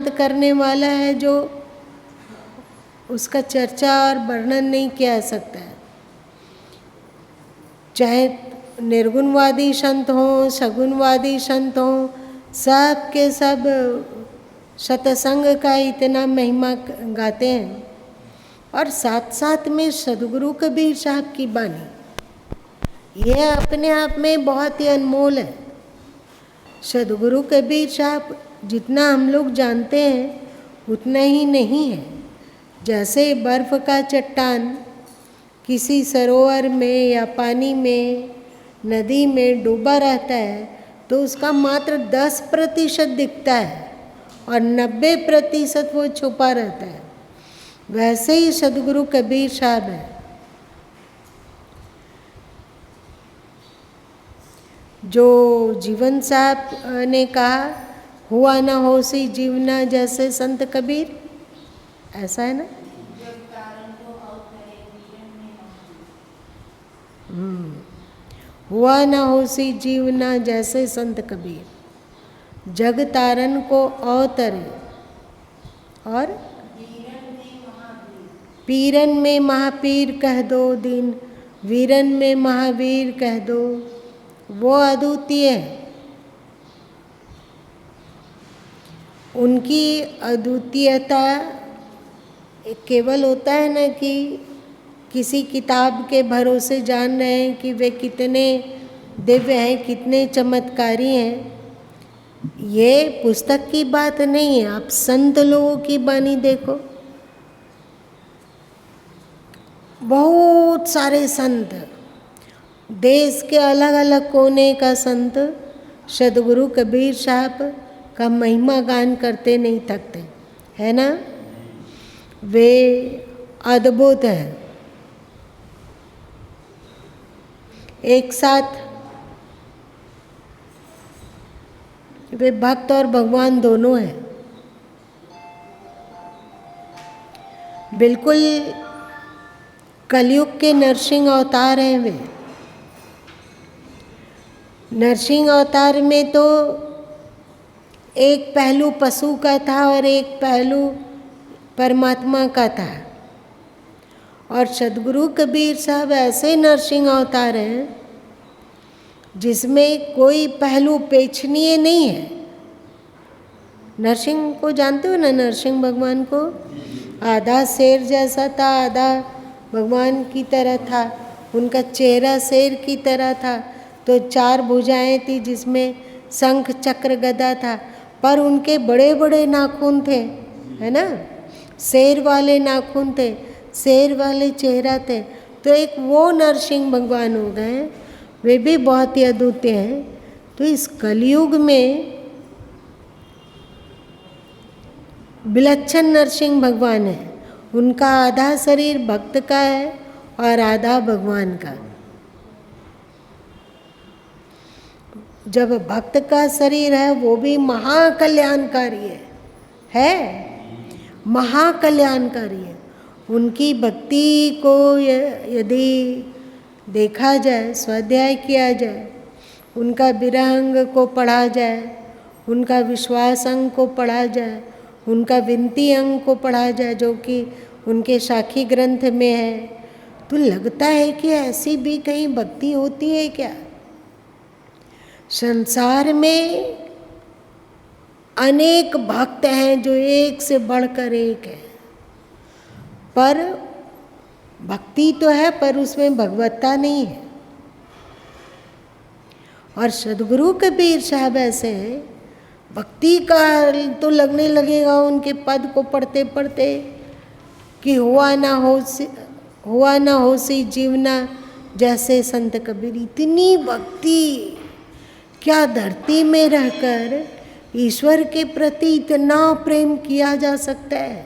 शांत करने वाला है जो उसका चर्चा और वर्णन नहीं किया जा सकता है। चाहे निर्गुणवादी संत हों, सगुणवादी संत हों, सब के सब सत्संग का इतना महिमा गाते हैं। और साथ साथ में सदगुरु कबीर साहब की बानी, यह अपने आप में बहुत ही अनमोल है। सदगुरु कबीर साहब जितना हम लोग जानते हैं उतना ही नहीं है। जैसे बर्फ़ का चट्टान किसी सरोवर में या पानी में, नदी में डूबा रहता है तो उसका मात्र 10% दिखता है और 90% वो छुपा रहता है। वैसे ही सदगुरु कबीर साहब है, जो जीवन साहब ने कहा, हुआ ना हो सी जीवना जैसे संत कबीर, ऐसा है ना। हुआ ना हो सी जीवना जैसे संत कबीर, जग तारन को अवतरे और पीरन में महापीर कह दो दीन, वीरन में महावीर कह दो। वो अद्वितीय है। उनकी अद्वितीयता केवल होता है ना कि किसी किताब के भरोसे जान रहे हैं कि वे कितने दिव्य हैं, कितने चमत्कारी हैं। ये पुस्तक की बात नहीं है। आप संत लोगों की बानी देखो, बहुत सारे संत, देश के अलग अलग कोने का संत सदगुरु कबीर साहब का महिमा गान करते नहीं थकते, है ना। वे अद्भुत हैं। एक साथ वे भक्त और भगवान दोनों हैं। बिल्कुल कलयुग के नरसिंह अवतार हैं वे। नरसिंह अवतार में तो एक पहलू पशु का था और एक पहलू परमात्मा का था। और सदगुरु कबीर साहब ऐसे नरसिंह अवतार हैं जिसमें कोई पहलू पेछनीय नहीं है। नरसिंह को जानते हो ना, नरसिंह भगवान को, आधा शेर जैसा था, आधा भगवान की तरह था। उनका चेहरा शेर की तरह था, तो 4 भुजाएं थी जिसमें शंख चक्र गदा था, पर उनके बड़े बड़े नाखून थे, है ना। शेर वाले नाखून थे, शेर वाले चेहरा थे। तो एक वो नरसिंह भगवान हो गए, वे भी बहुत ही अद्भुत हैं। तो इस कलयुग में विलक्षण नरसिंह भगवान है। उनका आधा शरीर भक्त का है और आधा भगवान का। जब भक्त का शरीर है वो भी महाकल्याणकारी है महाकल्याणकारी है। उनकी भक्ति को यदि देखा जाए, स्वाध्याय किया जाए, उनका विरह को पढ़ा जाए, उनका विश्वास अंग को पढ़ा जाए, उनका विनती अंग को पढ़ा जाए जो कि उनके साखी ग्रंथ में है, तो लगता है कि ऐसी भी कहीं भक्ति होती है क्या। संसार में अनेक भक्त हैं जो एक से बढ़कर एक है, पर भक्ति तो है पर उसमें भगवत्ता नहीं है। और सदगुरु कबीर साहब ऐसे हैं, भक्ति का तो लगने लगेगा उनके पद को पढ़ते पढ़ते कि हुआ ना हो सी जीवना जैसे संत कबीर। इतनी भक्ति, क्या धरती में रहकर ईश्वर के प्रति इतना प्रेम किया जा सकता है,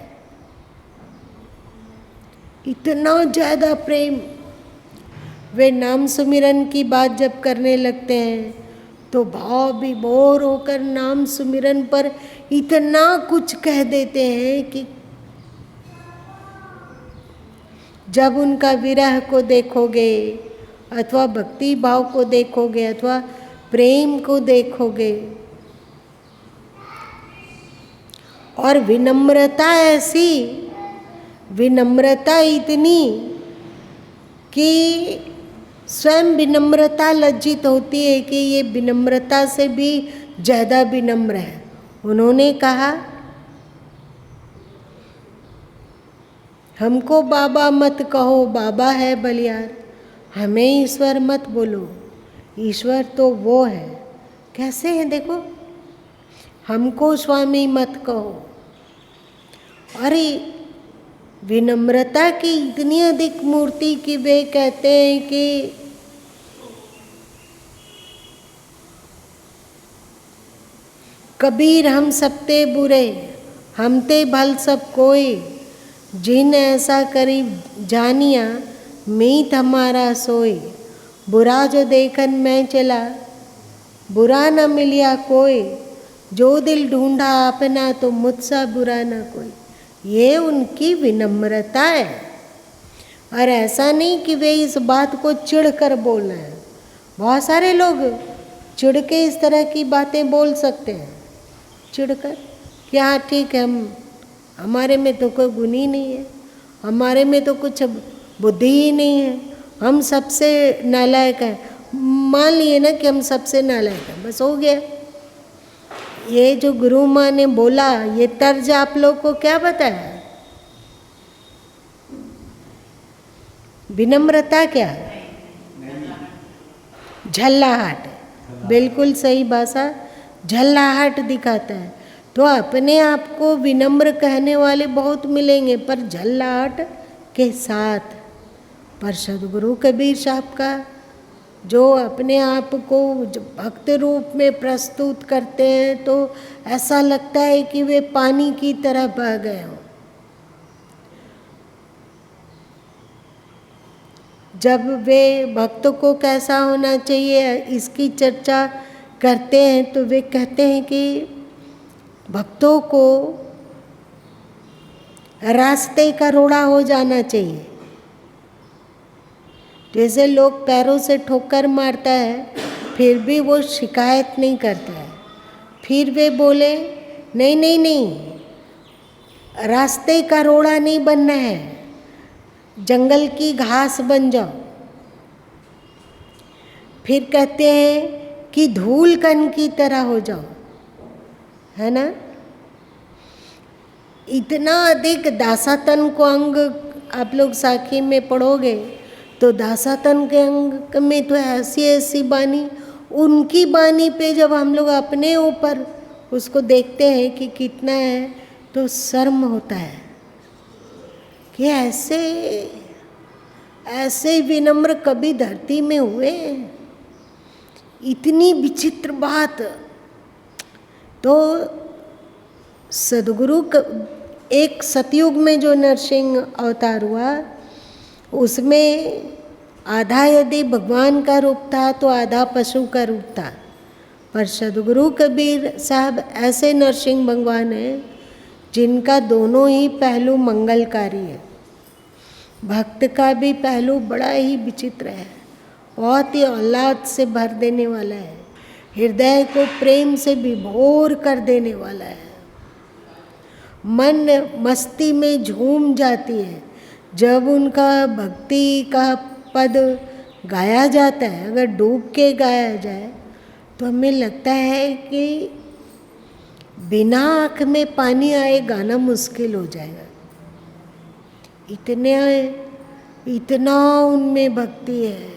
इतना ज़्यादा प्रेम। वे नाम सुमिरन की बात जब करने लगते हैं तो भाव विभोर होकर नाम सुमिरन पर इतना कुछ कह देते हैं कि जब उनका विरह को देखोगे अथवा भक्ति भाव को देखोगे अथवा प्रेम को देखोगे और विनम्रता ऐसी, विनम्रता इतनी कि स्वयं विनम्रता लज्जित होती है कि ये विनम्रता से भी ज़्यादा विनम्र है। उन्होंने कहा, हमको बाबा मत कहो, बाबा है बलियार, हमें ईश्वर मत बोलो, ईश्वर तो वो है। कैसे है देखो, हमको स्वामी मत कहो। अरे विनम्रता की इतनी अधिक मूर्ति कि वे कहते हैं कि कबीर हम सबते बुरे, हमते भल सब कोई, जिन ऐसा करी जानिया मीत हमारा सोई। बुरा जो देखन मैं चला, बुरा न मिलिया कोई, जो दिल ढूंढा अपना तो मुझसा बुरा न कोई। ये उनकी विनम्रता है। और ऐसा नहीं कि वे इस बात को चिढ़ कर बोल रहे हैं। बहुत सारे लोग चिढ़ के इस तरह की बातें बोल सकते हैं, चिढ़ कर कि हाँ ठीक है, हमारे में तो कोई गुण ही नहीं है, हमारे में तो कुछ बुद्धि ही नहीं है, हम सबसे नालायक हैं। मान लिए ना कि हम सबसे नालायक हैं, बस हो गया। ये जो गुरु माँ ने बोला, ये तर्ज आप लोग को क्या बताया? विनम्रता क्या है? झल्लाहट। बिल्कुल सही भाषा, झल्लाहट दिखाता है। तो अपने आप को विनम्र कहने वाले बहुत मिलेंगे, पर झल्लाहट के साथ। पर सद्गुरु कबीर साहब का जो अपने आप को भक्त रूप में प्रस्तुत करते हैं तो ऐसा लगता है कि वे पानी की तरह बह गए हों। जब वे भक्त को कैसा होना चाहिए इसकी चर्चा करते हैं तो वे कहते हैं कि भक्तों को रास्ते का रोड़ा हो जाना चाहिए। जैसे लोग पैरों से ठोकर मारता है फिर भी वो शिकायत नहीं करता है, फिर वे बोले नहीं नहीं नहीं, रास्ते का रोड़ा नहीं बनना है, जंगल की घास बन जाओ। फिर कहते हैं कि धूल कण की तरह हो जाओ, है ना। इतना अधिक दासातन को अंग आप लोग साखी में पढ़ोगे तो दासातन के अंग में तो ऐसी ऐसी बानी, उनकी बानी पे जब हम लोग अपने ऊपर उसको देखते हैं कि कितना है तो शर्म होता है कि ऐसे ऐसे विनम्र कभी धरती में हुए। इतनी विचित्र बात। तो सद्गुरु एक सतयुग में जो नरसिंह अवतार हुआ उसमें आधा यदि भगवान का रूप था तो आधा पशु का रूप था। पर सद्गुरु कबीर साहब ऐसे नरसिंह भगवान हैं जिनका दोनों ही पहलू मंगलकारी है। भक्त का भी पहलू बड़ा ही विचित्र है, बहुत ही औलाद से भर देने वाला है, हृदय को प्रेम से विभोर कर देने वाला है। मन मस्ती में झूम जाती है जब उनका भक्ति का पद गाया जाता है। अगर डूब के गाया जाए तो हमें लगता है कि बिना आँख में पानी आए गाना मुश्किल हो जाएगा। इतना उनमें भक्ति है।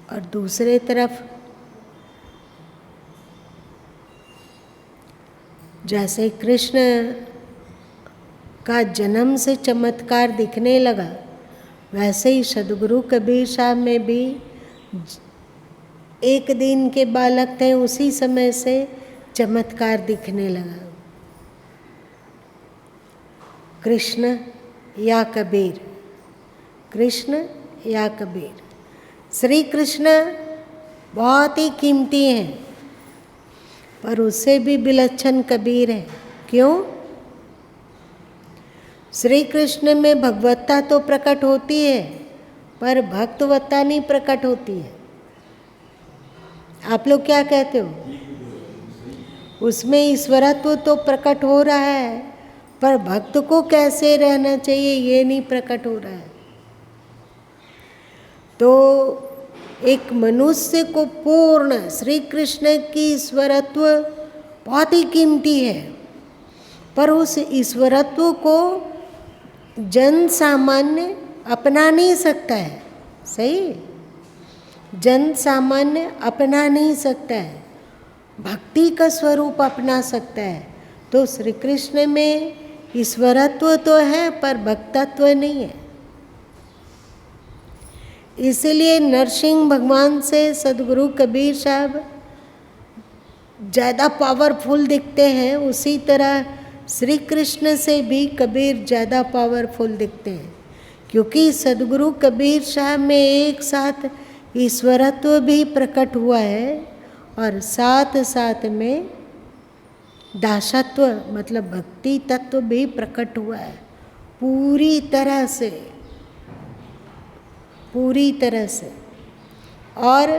और दूसरे तरफ जैसे कृष्ण का जन्म से चमत्कार दिखने लगा वैसे ही सद्गुरु कबीर साहब में भी एक दिन के बालक थे उसी समय से चमत्कार दिखने लगा। कृष्ण या कबीर, कृष्ण या कबीर। श्री कृष्ण बहुत ही कीमती हैं, पर उससे भी विलक्षण कबीर है। क्यों? श्री कृष्ण में भगवत्ता तो प्रकट होती है, पर भक्तवत्ता नहीं प्रकट होती है। आप लोग क्या कहते हो? उसमें ईश्वरत्व तो प्रकट हो रहा है, पर भक्त को कैसे रहना चाहिए ये नहीं प्रकट हो रहा है। तो एक मनुष्य को पूर्ण श्री कृष्ण की ईश्वरत्व बहुत ही कीमती है, पर उस ईश्वरत्व को जन सामान्य अपना नहीं सकता है। सही? जन सामान्य अपना नहीं सकता है, भक्ति का स्वरूप अपना सकता है। तो श्री कृष्ण में ईश्वरत्व तो है, पर भक्तत्व नहीं है। इसलिए नरसिंह भगवान से सदगुरु कबीर साहब ज़्यादा पावरफुल दिखते हैं, उसी तरह श्री कृष्ण से भी कबीर ज़्यादा पावरफुल दिखते हैं, क्योंकि सदगुरु कबीर साहब में एक साथ ईश्वरत्व भी प्रकट हुआ है और साथ साथ में दासत्व मतलब भक्ति तत्व भी प्रकट हुआ है, पूरी तरह से, पूरी तरह से। और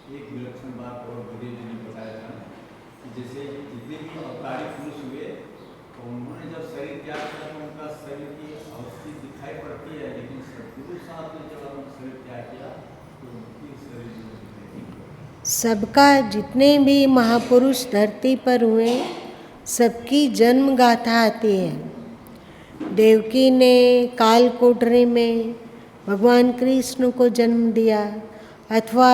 एक विलक्षण बात और गुरुदेव जी ने बताया था कि जैसे जितने भी अवतारी पुरुष हुए तो उन्होंने जब शरीर त्याग किया तो उनका शरीर की अवस्था दिखाई पड़ती है, लेकिन सदगुरु साहब ने जब उन्होंने शरीर त्याग किया तो उनकी शरीर सबका जितने भी महापुरुष धरती पर हुए सबकी जन्म गाथा आती है। देवकी ने काल कोठरी में भगवान कृष्ण को जन्म दिया, अथवा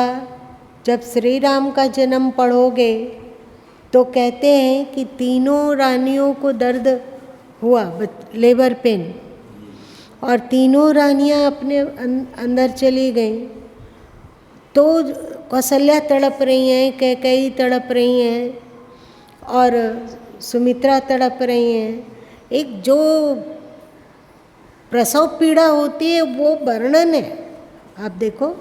जब श्री राम का जन्म पढ़ोगे तो कहते हैं कि तीनों रानियों को दर्द हुआ, लेबर पेन, और तीनों रानियां अपने अंदर चली गईं। तो कौशल्या तड़प रही हैं, कैकेयी तड़प रही हैं और सुमित्रा तड़प रही हैं। एक जो प्रसव पीड़ा होती है वो वर्णन है, आप देखो।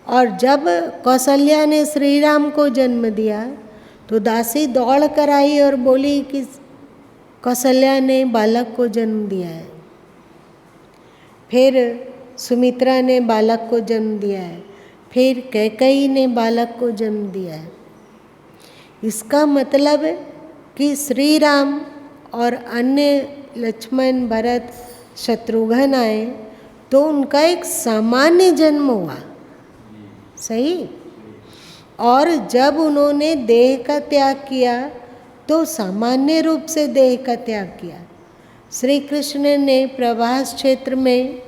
और जब कौशल्या ने श्री राम को जन्म दिया तो दासी दौड़ कर आई और बोली कि कौशल्या ने बालक को जन्म दिया है। फिर सुमित्रा ने बालक को जन्म दिया है, फिर कैकेयी ने बालक को जन्म दिया है। इसका मतलब कि श्री राम और अन्य लक्ष्मण, भरत, शत्रुघ्न आए तो उनका एक सामान्य जन्म हुआ। सही? और जब उन्होंने देह का त्याग किया तो सामान्य रूप से देह का त्याग किया। श्री कृष्ण ने प्रवास क्षेत्र में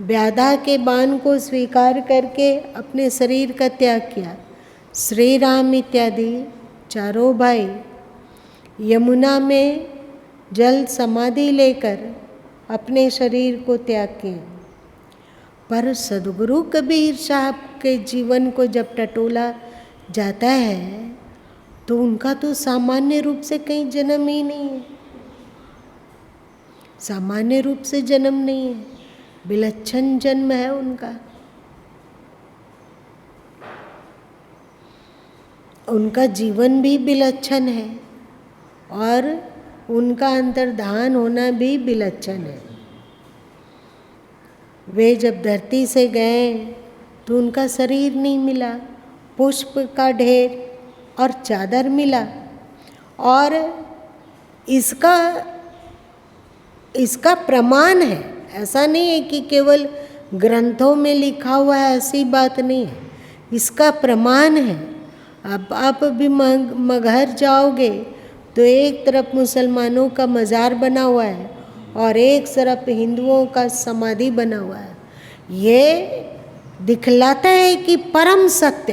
व्याधा के बाण को स्वीकार करके अपने शरीर का त्याग किया। श्री राम इत्यादि चारों भाई यमुना में जल समाधि लेकर अपने शरीर को त्याग किए। पर सदगुरु कबीर साहब के जीवन को जब टटोला जाता है तो उनका तो सामान्य रूप से कहीं जन्म ही नहीं है, सामान्य रूप से जन्म नहीं है, विलक्षण जन्म है उनका। उनका जीवन भी विलक्षण है और उनका अंतर्धान होना भी विलक्षण है। वे जब धरती से गए तो उनका शरीर नहीं मिला, पुष्प का ढेर और चादर मिला। और इसका प्रमाण है, ऐसा नहीं है कि केवल ग्रंथों में लिखा हुआ है, ऐसी बात नहीं है, इसका प्रमाण है। अब आप भी मगहर जाओगे तो एक तरफ मुसलमानों का मज़ार बना हुआ है और एक तरफ हिंदुओं का समाधि बना हुआ है। ये दिखलाता है कि परम सत्य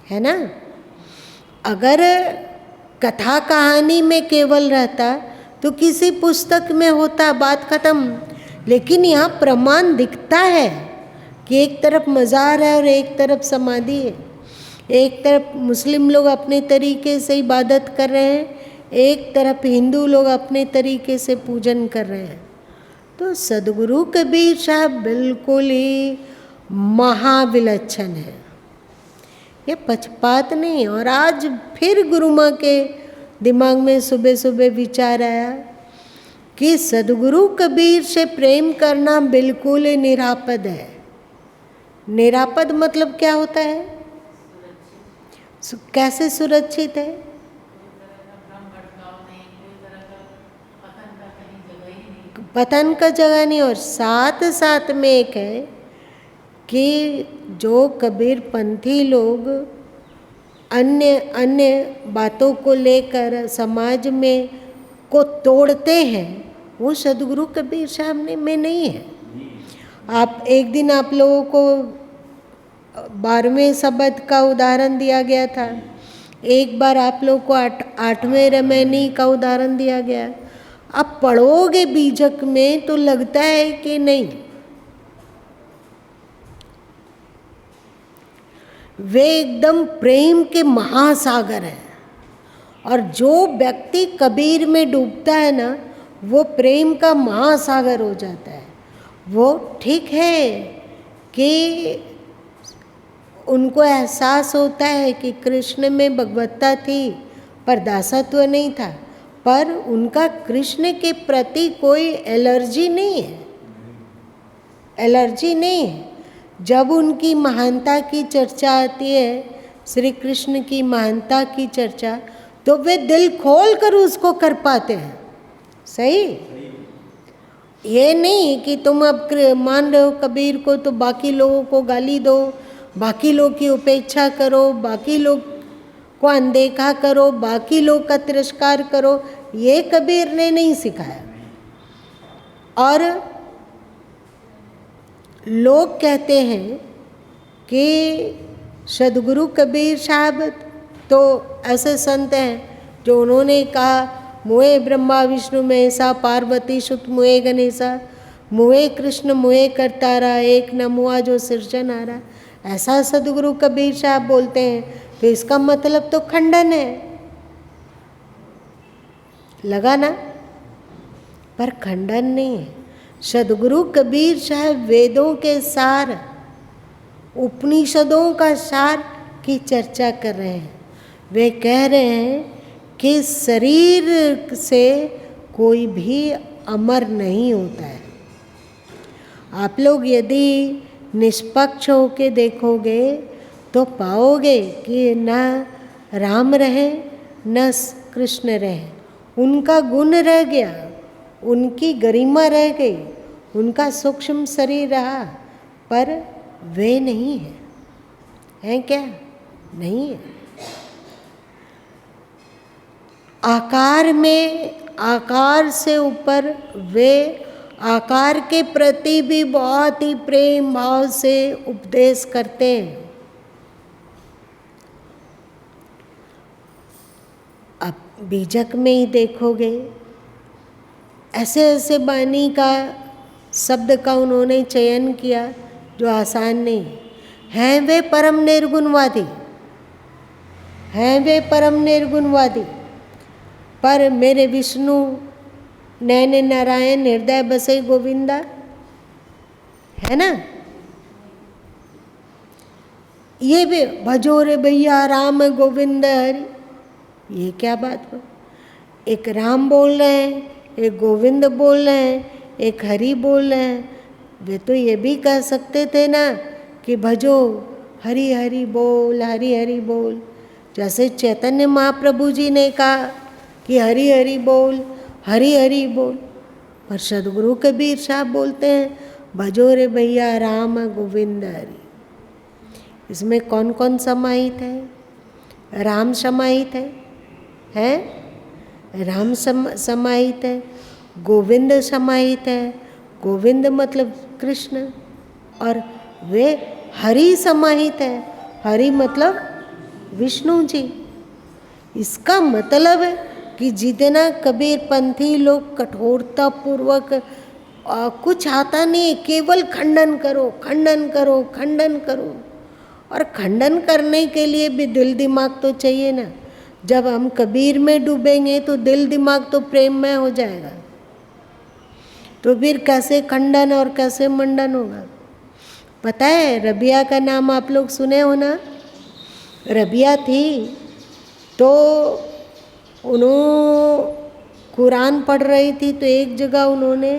है ना। अगर कथा कहानी में केवल रहता तो किसी पुस्तक में होता, बात खत्म। लेकिन यहाँ प्रमाण दिखता है कि एक तरफ मज़ार है और एक तरफ समाधि है, एक तरफ मुस्लिम लोग अपने तरीके से इबादत कर रहे हैं, एक तरफ हिंदू लोग अपने तरीके से पूजन कर रहे हैं। तो सदगुरु कबीर साहब बिल्कुल ही महाविलक्षण है, ये पक्षपात नहीं। और आज फिर गुरु माँ के दिमाग में सुबह सुबह विचार आया कि सदगुरु कबीर से प्रेम करना बिल्कुल ही निरापद है। निरापद मतलब क्या होता है? कैसे सुरक्षित है? पतन का जगह नहीं। और साथ साथ में एक है कि जो कबीर पंथी लोग अन्य अन्य बातों को लेकर समाज में को तोड़ते हैं, वो सदगुरु कबीर साहब में नहीं है। आप एक दिन आप लोगों को 12वें शब्द का उदाहरण दिया गया था, एक बार आप लोग को 8वें रमैनी का उदाहरण दिया गया। अब पढ़ोगे बीजक में तो लगता है कि नहीं, वे एकदम प्रेम के महासागर हैं। और जो व्यक्ति कबीर में डूबता है ना, वो प्रेम का महासागर हो जाता है। वो ठीक है कि उनको एहसास होता है कि कृष्ण में भगवत्ता थी पर दासत्व नहीं था, पर उनका कृष्ण के प्रति कोई एलर्जी नहीं है, एलर्जी नहीं है। जब उनकी महानता की चर्चा आती है, श्री कृष्ण की महानता की चर्चा, तो वे दिल खोल कर उसको कर पाते हैं। सही? ये नहीं कि तुम अब मान रहे हो कबीर को तो बाकी लोगों को गाली दो, बाकी लोग की उपेक्षा करो, बाकी लोग को अनदेखा करो, बाकी लोग का तिरस्कार करो। ये कबीर ने नहीं सिखाया। और लोग कहते हैं कि सदगुरु कबीर साहब तो ऐसे संत हैं जो उन्होंने कहा मोहे ब्रह्मा विष्णु महेशा पार्वती सुत मोहे गणेशा, मोहे कृष्ण मोहे करतारा, एक न मुआ जो सिरजनहारा। ऐसा सदगुरु कबीर साहब बोलते हैं, तो इसका मतलब तो खंडन है, लगा ना? पर खंडन नहीं है। सदगुरु कबीर साहब वेदों के सार, उपनिषदों का सार की चर्चा कर रहे हैं। वे कह रहे हैं कि शरीर से कोई भी अमर नहीं होता है। आप लोग यदि निष्पक्ष होके देखोगे तो पाओगे कि न राम रहे न कृष्ण रहे, उनका गुण रह गया, उनकी गरिमा रह गई, उनका सूक्ष्म शरीर रहा, पर वे नहीं है। हैं क्या? नहीं है। आकार में, आकार से ऊपर वे आकार के प्रति भी बहुत ही प्रेम भाव से उपदेश करते हैं। अब बीजक में ही देखोगे, ऐसे ऐसे वाणी का शब्द का उन्होंने चयन किया जो आसान नहीं है। वे परम निर्गुणवादी, हैं वे परम निर्गुणवादी, पर मेरे विष्णु नैन नारायण हृदय बसे गोविंदा, है ना? ये भी भजो रे भैया राम गोविंद हरि, ये क्या बात हो? एक राम बोल रहे हैं, एक गोविंद बोल रहे हैं, एक हरि बोल रहे हैं। वे तो ये भी कह सकते थे ना कि भजो हरि हरि बोल, हरि हरि बोल। जैसे चैतन्य महाप्रभु जी ने कहा कि हरि हरि बोल, हरि हरि बोल। पर सदगुरु कबीर साहब बोलते हैं भजो रे भैया राम गोविंद हरि। इसमें कौन कौन समाहित है? राम समाहित है? राम समाहित है, गोविंद समाहित है, गोविंद मतलब कृष्ण, और वे हरि समाहित है, हरि मतलब विष्णु जी। इसका मतलब है कि जितना कबीर पंथी लोग कठोरता पूर्वक कुछ आता नहीं, केवल खंडन करो खंडन करो खंडन करो। और खंडन करने के लिए भी दिल दिमाग तो चाहिए ना। जब हम कबीर में डूबेंगे तो दिल दिमाग तो प्रेम में हो जाएगा। तो फिर कैसे खंडन और कैसे मंडन होगा। पता है रबिया का नाम आप लोग सुने हो ना। रबिया थी तो कुरान पढ़ रही थी, तो एक जगह उन्होंने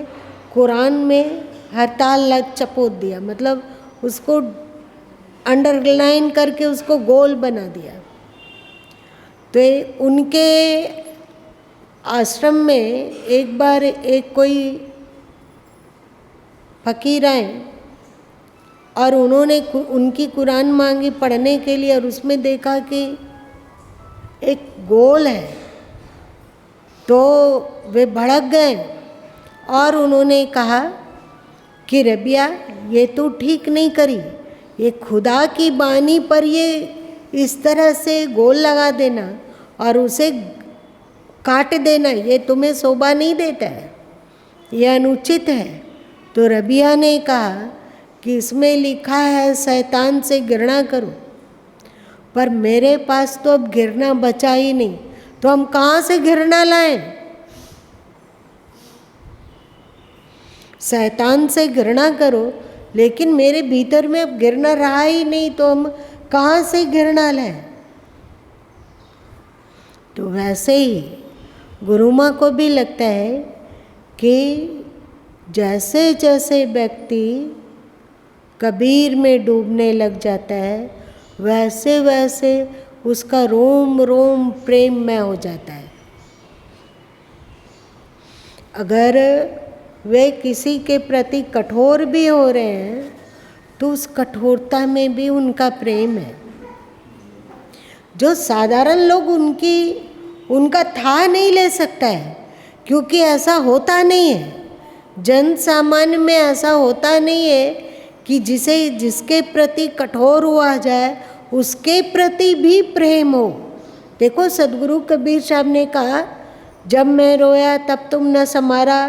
कुरान में हरताल चपोत दिया, मतलब उसको अंडरलाइन करके उसको गोल बना दिया। तो उनके आश्रम में एक बार एक कोई फकीर आए और उन्होंने उनकी कुरान मांगी पढ़ने के लिए, और उसमें देखा कि एक गोल है, तो वे भड़क गए और उन्होंने कहा कि रबिया ये तो ठीक नहीं करी, ये खुदा की बानी पर ये इस तरह से गोल लगा देना और उसे काट देना, ये तुम्हें शोभा नहीं देता है, ये अनुचित है। तो रबिया ने कहा कि इसमें लिखा है शैतान से घृणा करो, पर मेरे पास तो अब घृणा बचा ही नहीं, तो हम कहाँ से घृणा लाएं। शैतान से घृणा करो, लेकिन मेरे भीतर में अब घृणा रहा ही नहीं, तो हम कहाँ से घृणा लाएं। तो वैसे ही गुरु माँ को भी लगता है कि जैसे जैसे व्यक्ति कबीर में डूबने लग जाता है, वैसे वैसे उसका रोम रोम प्रेममय हो जाता है। अगर वे किसी के प्रति कठोर भी हो रहे हैं, तो उस कठोरता में भी उनका प्रेम है। जो साधारण लोग उनका था नहीं ले सकता है, क्योंकि ऐसा होता नहीं है। जन सामान्य में ऐसा होता नहीं है कि जिसके प्रति कठोर हुआ जाए उसके प्रति भी प्रेम हो। देखो सदगुरु कबीर साहब ने कहा, जब मैं रोया तब तुम न समारा,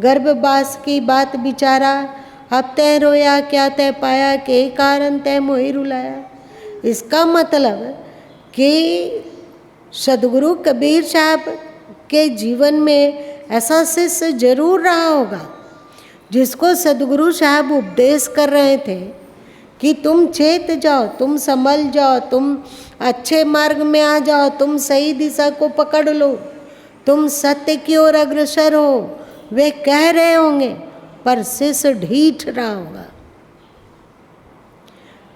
गर्भवास की बात बिचारा, अब तय रोया क्या तय पाया, के कारण तय मोहि रुलाया। इसका मतलब कि सदगुरु कबीर साहब के जीवन में ऐसा शिष्य जरूर रहा होगा जिसको सदगुरु साहब उपदेश कर रहे थे कि तुम चेत जाओ, तुम संभल जाओ, तुम अच्छे मार्ग में आ जाओ, तुम सही दिशा को पकड़ लो, तुम सत्य की ओर अग्रसर हो। वे कह रहे होंगे पर शिष्य ढीठ रहा होगा।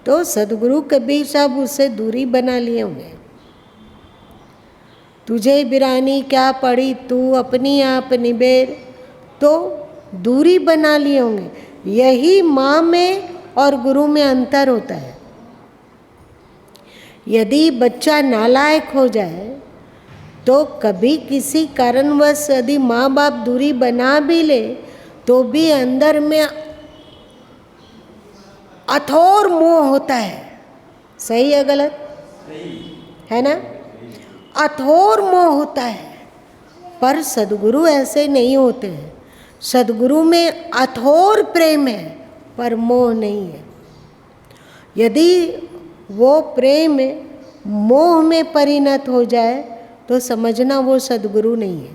तो सदगुरु कबीर साहब उससे दूरी बना लिए होंगे। तुझे बिरानी क्या पड़ी, तू अपनी आप निबेर, तो दूरी बना लिए होंगे। यही माँ में और गुरु में अंतर होता है। यदि बच्चा नालायक हो जाए तो कभी किसी कारणवश यदि माँ बाप दूरी बना भी ले, तो भी अंदर में अथोर मोह होता है। सही है गलत है ना? अथोर मोह होता है। पर सदगुरु ऐसे नहीं होते हैं। सदगुरु में अथोर प्रेम है पर मोह नहीं है। यदि वो प्रेम मोह में परिणत हो जाए तो समझना वो सदगुरु नहीं है।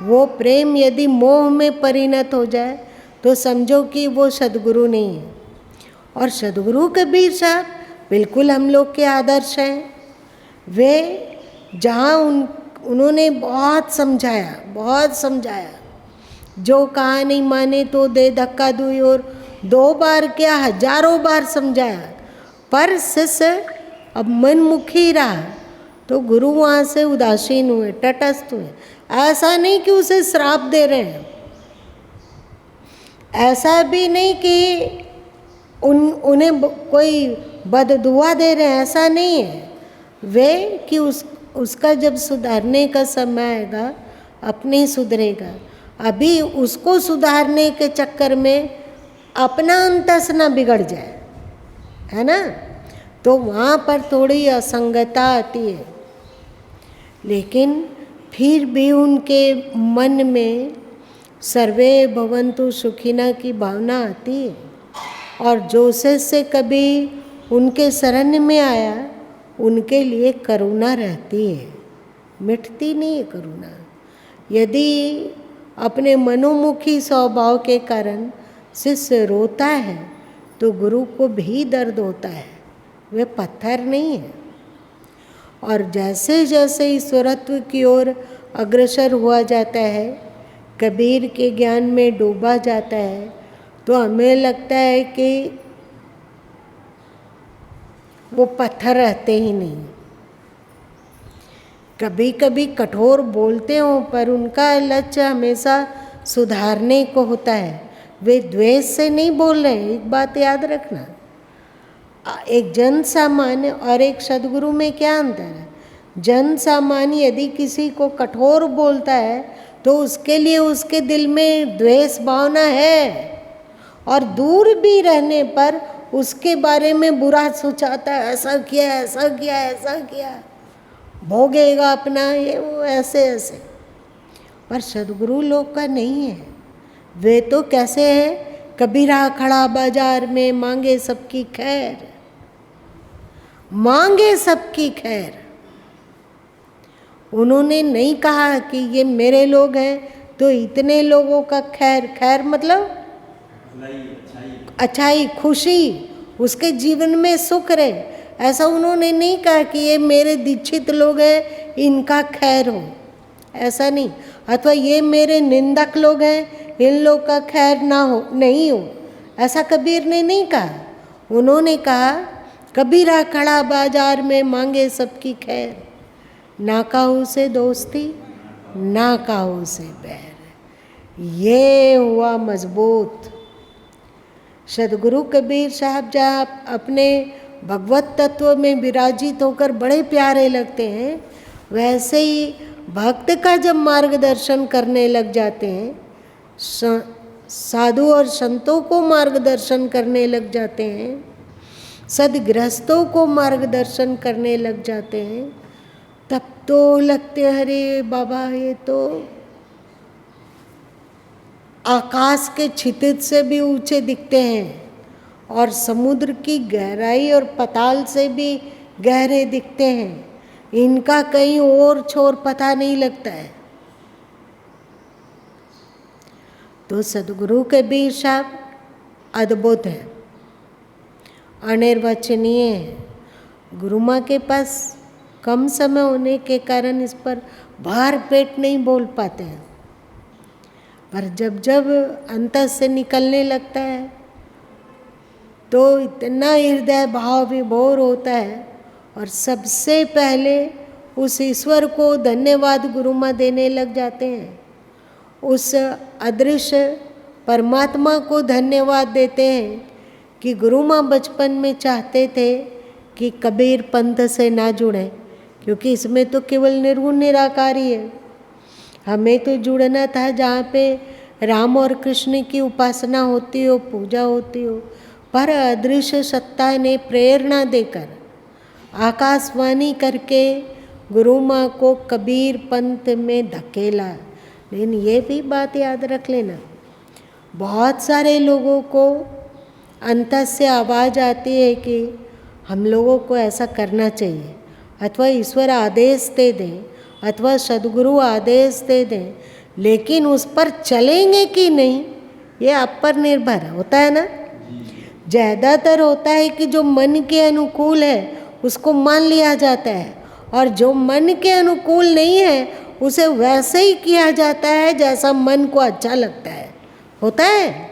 वो प्रेम यदि मोह में परिणत हो जाए तो समझो कि वो सदगुरु नहीं है। और सदगुरु कबीर साहब बिल्कुल हम लोग के आदर्श हैं। वे जहाँ उन्होंने बहुत समझाया, जो कहा नहीं माने तो दे धक्का दुई, और 2 बार क्या हजारों बार समझाया, पर शिष्य अब मनमुखी रहा तो गुरु वहाँ से उदासीन हुए, तटस्थ हुए। ऐसा नहीं कि उसे श्राप दे रहे हैं, ऐसा भी नहीं कि उन्हें कोई बददुआ दे रहे हैं, ऐसा नहीं है। वे कि उसका जब सुधारने का समय आएगा अपने सुधरेगा। अभी उसको सुधारने के चक्कर में अपना अंतस ना बिगड़ जाए, है ना? तो वहाँ पर थोड़ी असंगता आती है, लेकिन फिर भी उनके मन में सर्वे भवन्तु सुखिना की भावना आती है। और जो से कभी उनके शरण में आया उनके लिए करुणा रहती है, मिटती नहीं है करुणा। यदि अपने मनोमुखी स्वभाव के कारण शिष्य रोता है तो गुरु को भी दर्द होता है, वे पत्थर नहीं है। और जैसे जैसे ईश्वरत्व की ओर अग्रसर हुआ जाता है, कबीर के ज्ञान में डूबा जाता है, तो हमें लगता है कि वो पत्थर रहते ही नहीं। कभी कभी कठोर बोलते हों पर उनका लक्ष्य हमेशा सुधारने को होता है, वे द्वेष से नहीं बोल रहे हैं। एक बात याद रखना, एक जन सामान्य और एक सदगुरु में क्या अंतर है। जन सामान्य यदि किसी को कठोर बोलता है तो उसके लिए उसके दिल में द्वेष भावना है, और दूर भी रहने पर उसके बारे में बुरा सोचाता है, ऐसा किया ऐसा किया ऐसा किया, भोगेगा अपना ये वो ऐसे ऐसे। पर सदगुरु लोग का नहीं है। वे तो कैसे हैं, कबीरा खड़ा बाजार में मांगे सबकी खैर, मांगे सबकी खैर। उन्होंने नहीं कहा कि ये मेरे लोग हैं तो इतने लोगों का खैर, खैर मतलब अच्छाई, खुशी, उसके जीवन में सुख रहे, ऐसा उन्होंने नहीं कहा कि ये मेरे दीक्षित लोग हैं इनका खैर हो, ऐसा नहीं। अथवा ये मेरे निंदक लोग हैं इन लोग का खैर ना हो, नहीं हो, ऐसा कबीर ने नहीं कहा। उन्होंने कहा कबीरा खड़ा बाजार में मांगे सबकी खैर, ना काहू से दोस्ती ना काहू से बैर। ये हुआ मजबूत। सदगुरु कबीर साहब जहाँ अपने भगवत तत्व में विराजित होकर बड़े प्यारे लगते हैं, वैसे ही भक्त का जब मार्गदर्शन करने लग जाते हैं, साधु और संतों को मार्गदर्शन करने लग जाते हैं, सदगृहस्थों को मार्गदर्शन करने लग जाते हैं, तब तो लगते अरे बाबा ये तो आकाश के क्षितिज से भी ऊंचे दिखते हैं और समुद्र की गहराई और पाताल से भी गहरे दिखते हैं, इनका कहीं और छोर पता नहीं लगता है। तो सदगुरु कबीर साहब अद्भुत है, अनिर्वचनीय है। गुरु माँ के पास कम समय होने के कारण इस पर भर पेट नहीं बोल पाते हैं, पर जब जब अंतर से निकलने लगता है तो इतना हृदय भाव विभोर होता है, और सबसे पहले उस ईश्वर को धन्यवाद गुरु माँ देने लग जाते हैं, उस अदृश्य परमात्मा को धन्यवाद देते हैं कि गुरु माँ बचपन में चाहते थे कि कबीर पंथ से ना जुड़े, क्योंकि इसमें तो केवल निर्गुण निराकार ही है। हमें तो जुड़ना था जहाँ पे राम और कृष्ण की उपासना होती हो, पूजा होती हो, पर अदृश्य सत्ता ने प्रेरणा देकर आकाशवाणी करके गुरु माँ को कबीर पंथ में धकेला। लेकिन ये भी बात याद रख लेना, बहुत सारे लोगों को अंतर से आवाज़ आती है कि हम लोगों को ऐसा करना चाहिए, अथवा ईश्वर आदेश दे दें, अथवा सदगुरु आदेश दे दें, लेकिन उस पर चलेंगे कि नहीं ये आप पर निर्भर होता है ना। ज़्यादातर होता है कि जो मन के अनुकूल है उसको मान लिया जाता है, और जो मन के अनुकूल नहीं है उसे वैसे ही किया जाता है जैसा मन को अच्छा लगता है, होता है।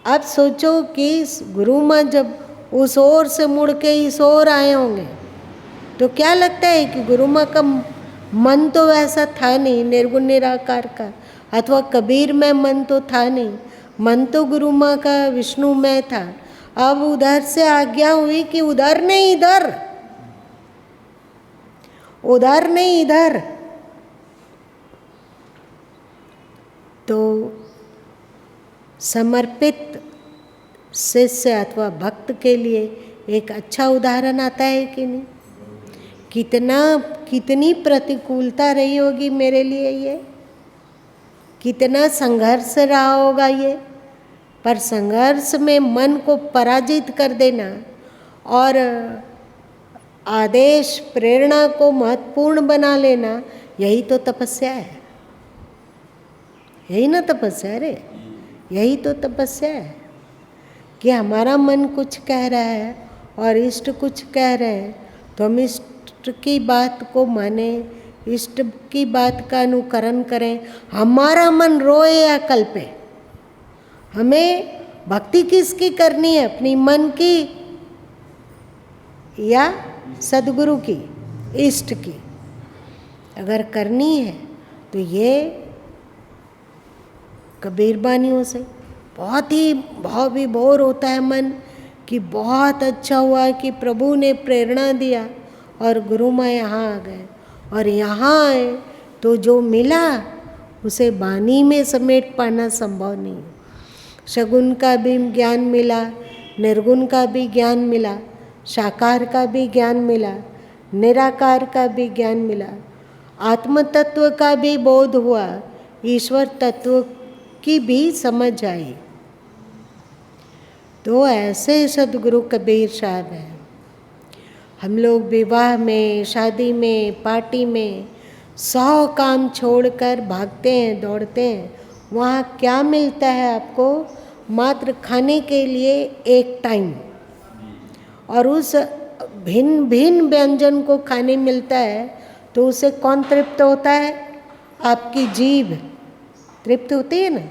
अब सोचो कि गुरु माँ जब उस ओर से मुड़ के इस ओर आए होंगे तो क्या लगता है कि गुरु माँ का मन तो वैसा था नहीं, निर्गुण निराकार का, अथवा कबीर में मन तो था नहीं, मन तो गुरु माँ का विष्णु में था। अब उधर से आज्ञा हुई कि उधर नहीं इधर, उधर नहीं इधर। तो समर्पित शिष्य अथवा भक्त के लिए एक अच्छा उदाहरण आता है कि नहीं। कितनी प्रतिकूलता रही होगी मेरे लिए, ये कितना संघर्ष रहा होगा ये, पर संघर्ष में मन को पराजित कर देना और आदेश प्रेरणा को महत्वपूर्ण बना लेना, यही तो तपस्या है। यही ना तपस्या रे, यही तो तपस्या है कि हमारा मन कुछ कह रहा है और इष्ट कुछ कह रहे हैं, तो हम इष्ट की बात को माने, इष्ट की बात का अनुकरण करें। हमारा मन रोए या कल्पे, हमें भक्ति किसकी करनी है, अपनी मन की या सदगुरु की, इष्ट की अगर करनी है तो ये कबीर बानियों से बहुत ही भाव विभोर होता है मन कि बहुत अच्छा हुआ कि प्रभु ने प्रेरणा दिया और गुरु माँ यहाँ आ गए, और यहाँ आए तो जो मिला उसे वाणी में समेट पाना संभव नहीं। सगुण का भी ज्ञान मिला, निर्गुण का भी ज्ञान मिला, साकार का भी ज्ञान मिला, निराकार का भी ज्ञान मिला, आत्म तत्व का भी बोध हुआ, ईश्वर तत्व की भी समझ आई। तो ऐसे सदगुरु कबीर साहब हैं। हम लोग विवाह में, शादी में, पार्टी में 100 काम छोड़कर भागते हैं, दौड़ते हैं। वहाँ क्या मिलता है आपको? मात्र खाने के लिए एक टाइम, और उस भिन्न भिन्न व्यंजन को खाने मिलता है तो उसे कौन तृप्त होता है? आपकी जीभ तृप्त होती है ना,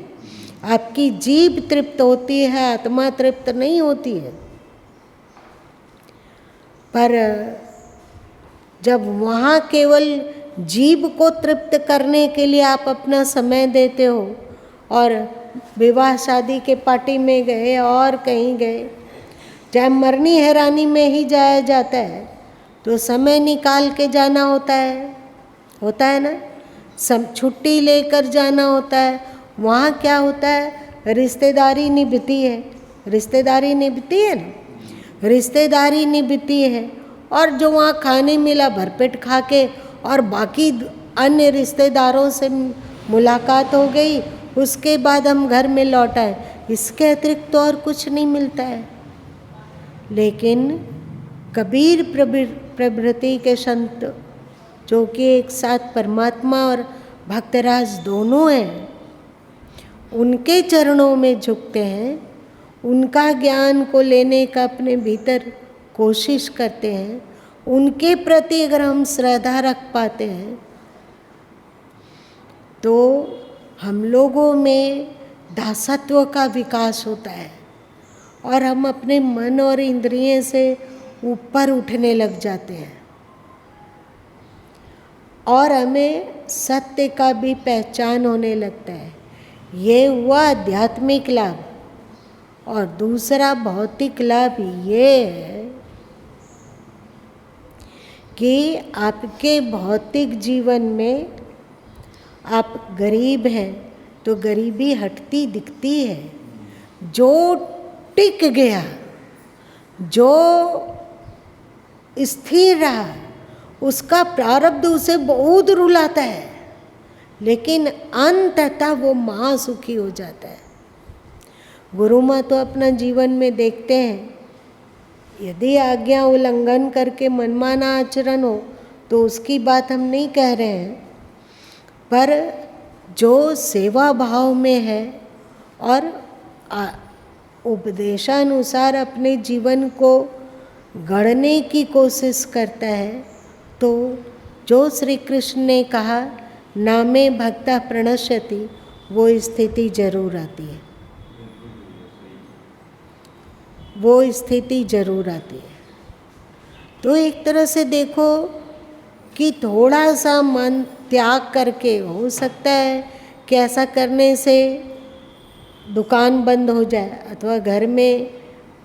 आपकी जीभ तृप्त होती है, आत्मा तृप्त नहीं होती है। पर जब वहाँ केवल जीभ को तृप्त करने के लिए आप अपना समय देते हो, और विवाह शादी के पार्टी में गए और कहीं गए, चाहे मरनी हैरानी में ही जाया जाता है, तो समय निकाल के जाना होता है ना, सब छुट्टी लेकर जाना होता है। वहाँ क्या होता है? रिश्तेदारी निभती है, रिश्तेदारी निभती है ना, रिश्तेदारी निभती है। और जो वहाँ खाने मिला भरपेट खा के, और बाकी अन्य रिश्तेदारों से मुलाकात हो गई, उसके बाद हम घर में लौट आए, इसके अतिरिक्त तो और कुछ नहीं मिलता है। लेकिन कबीर प्रभृति के संत जो कि एक साथ परमात्मा और भक्तराज दोनों हैं, उनके चरणों में झुकते हैं, उनका ज्ञान को लेने का अपने भीतर कोशिश करते हैं, उनके प्रति अगर हम श्रद्धा रख पाते हैं तो हम लोगों में दासत्व का विकास होता है, और हम अपने मन और इंद्रिय से ऊपर उठने लग जाते हैं, और हमें सत्य का भी पहचान होने लगता है। ये हुआ आध्यात्मिक लाभ। और दूसरा भौतिक लाभ ये है कि आपके भौतिक जीवन में आप गरीब हैं तो गरीबी हटती दिखती है। जो टिक गया, जो स्थिर रहा, उसका प्रारब्ध उसे बहुत रुलाता है, लेकिन अंततः वो महासुखी हो जाता है। गुरु माँ तो अपना जीवन में देखते हैं, यदि आज्ञा उल्लंघन करके मनमाना आचरण हो तो उसकी बात हम नहीं कह रहे हैं, पर जो सेवा भाव में है और उपदेशानुसार अपने जीवन को गढ़ने की कोशिश करता है, तो जो श्री कृष्ण ने कहा नामे भक्ता प्रणश्यति, वो स्थिति जरूर आती है, वो स्थिति जरूर आती है। तो एक तरह से देखो कि थोड़ा सा मन त्याग करके, हो सकता है कि ऐसा करने से दुकान बंद हो जाए अथवा घर में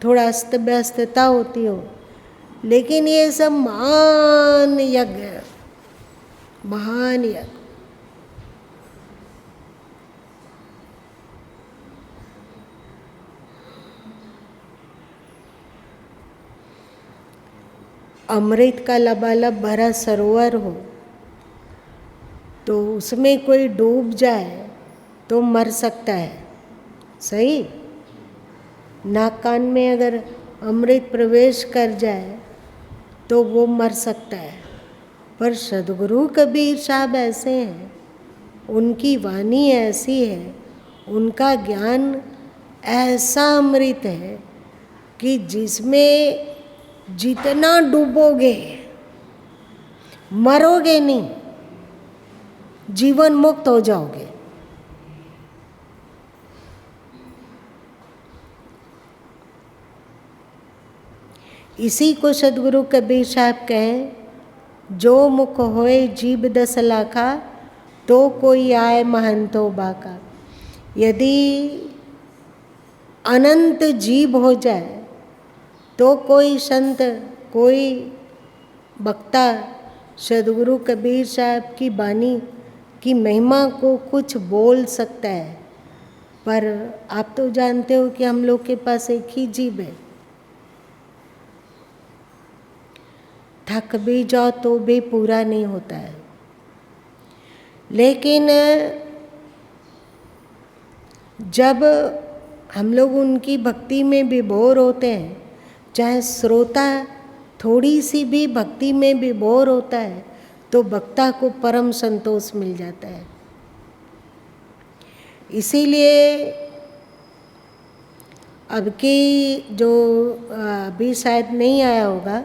थोड़ा अस्त व्यस्तता होती हो, लेकिन ये सब महान यज्ञ है, महान यज्ञ। अमृत का लबालब भरा सरोवर हो तो उसमें कोई डूब जाए तो मर सकता है, सही। नाक कान में अगर अमृत प्रवेश कर जाए तो वो मर सकता है। पर सदगुरु कबीर साहब ऐसे हैं उनकी वाणी ऐसी है, उनका ज्ञान ऐसा अमृत है कि जिसमें जितना डूबोगे मरोगे नहीं, जीवन मुक्त हो जाओगे। इसी को सदगुरु कबीर साहब कहें, जो मुख होए जीव 10 लाखा, तो कोई आए महंतो बाका। यदि अनंत जीव हो जाए तो कोई संत, कोई वक्ता सदगुरु कबीर साहब की वाणी की महिमा को कुछ बोल सकता है। पर आप तो जानते हो कि हम लोग के पास एक ही जीव है, थक भी जाओ तो भी पूरा नहीं होता है। लेकिन जब हम लोग उनकी भक्ति में विभोर होते हैं, चाहे श्रोता थोड़ी सी भी भक्ति में विभोर होता है, तो वक्ता को परम संतोष मिल जाता है। इसीलिए अब की जो अभी शायद नहीं आया होगा,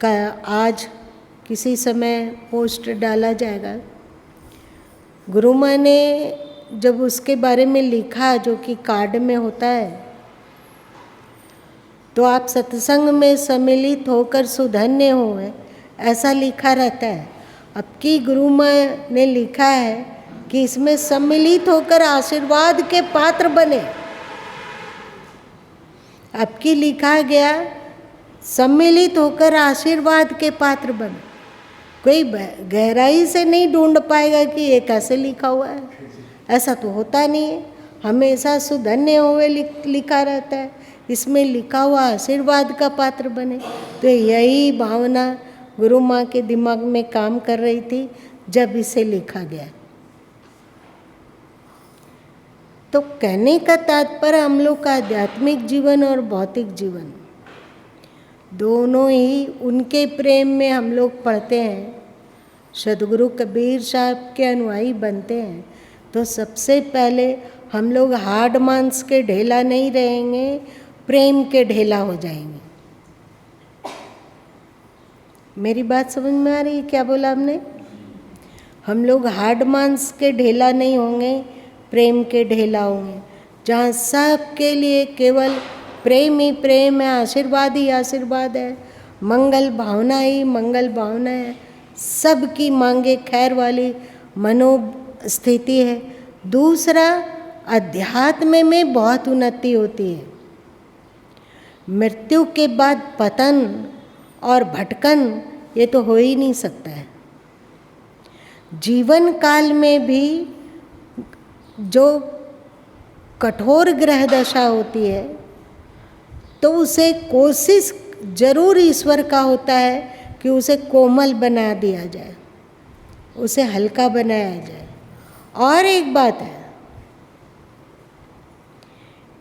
आज किसी समय पोस्ट डाला जाएगा। गुरु माँ ने जब उसके बारे में लिखा, जो कि कार्ड में होता है, तो आप सत्संग में सम्मिलित होकर सुधन्य हो, ऐसा लिखा रहता है। अब की गुरु माँ ने लिखा है कि इसमें सम्मिलित होकर आशीर्वाद के पात्र बने। अब की लिखा गया सम्मिलित होकर आशीर्वाद के पात्र बने। कोई गहराई से नहीं ढूंढ पाएगा कि ये कैसे लिखा हुआ है, ऐसा तो होता नहीं है। हमेशा सुधन्य हुए लिखा रहता है, इसमें लिखा हुआ आशीर्वाद का पात्र बने। तो यही भावना गुरु माँ के दिमाग में काम कर रही थी जब इसे लिखा गया। तो कहने का तात्पर्य, हम लोग का आध्यात्मिक जीवन और भौतिक जीवन दोनों ही उनके प्रेम में हम लोग पढ़ते हैं, सदगुरु कबीर साहब के अनुयायी बनते हैं, तो सबसे पहले हम लोग हार्ड मांस के ढेला नहीं रहेंगे, प्रेम के ढेला हो जाएंगे। मेरी बात समझ में आ रही है? क्या बोला हमने? हम लोग हार्ड मांस के ढेला नहीं होंगे, प्रेम के ढेला होंगे, जहाँ सबके लिए केवल प्रेम ही प्रेम है, आशीर्वाद ही आशीर्वाद है, मंगल भावना ही मंगल भावना है, सबकी मांगे खैर वाली मनोस्थिति है। दूसरा, अध्यात्म में बहुत उन्नति होती है। मृत्यु के बाद पतन और भटकन ये तो हो ही नहीं सकता है। जीवन काल में भी जो कठोर ग्रह दशा होती है, तो उसे कोशिश जरूर ईश्वर का होता है कि उसे कोमल बना दिया जाए, उसे हल्का बनाया जाए। और एक बात है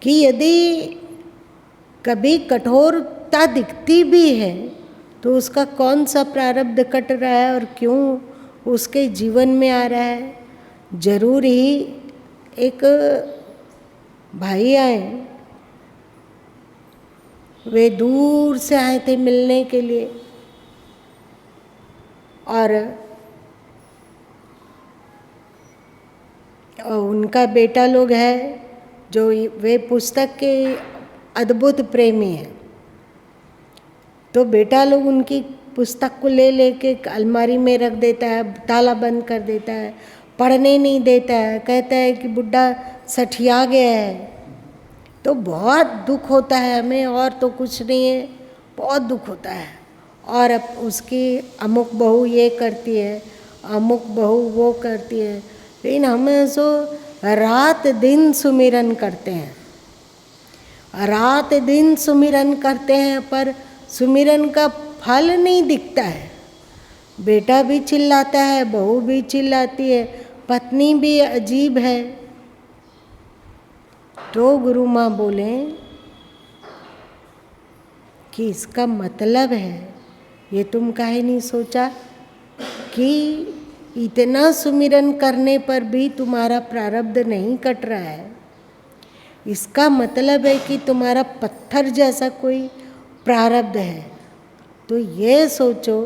कि यदि कभी कठोरता दिखती भी है, तो उसका कौन सा प्रारब्ध कट रहा है और क्यों उसके जीवन में आ रहा है। जरूर ही एक भाई आए, वे दूर से आए थे मिलने के लिए, और उनका बेटा लोग है जो वे पुस्तक के अद्भुत प्रेमी हैं। तो बेटा लोग उनकी पुस्तक को ले लेके अलमारी में रख देता है, ताला बंद कर देता है, पढ़ने नहीं देता है, कहता है कि बुढ़ा सठिया गया है। तो बहुत दुख होता है हमें, और तो कुछ नहीं है, बहुत दुख होता है। और अब उसकी अमुक बहू ये करती है, अमुक बहू वो करती है, लेकिन हमें सो रात दिन सुमिरन करते हैं, रात दिन सुमिरन करते हैं, पर सुमिरन का फल नहीं दिखता है। बेटा भी चिल्लाता है, बहू भी चिल्लाती है, पत्नी भी अजीब है। तो गुरु माँ बोले कि इसका मतलब है, ये तुम काहे नहीं सोचा कि इतना सुमिरन करने पर भी तुम्हारा प्रारब्ध नहीं कट रहा है, इसका मतलब है कि तुम्हारा पत्थर जैसा कोई प्रारब्ध है। तो ये सोचो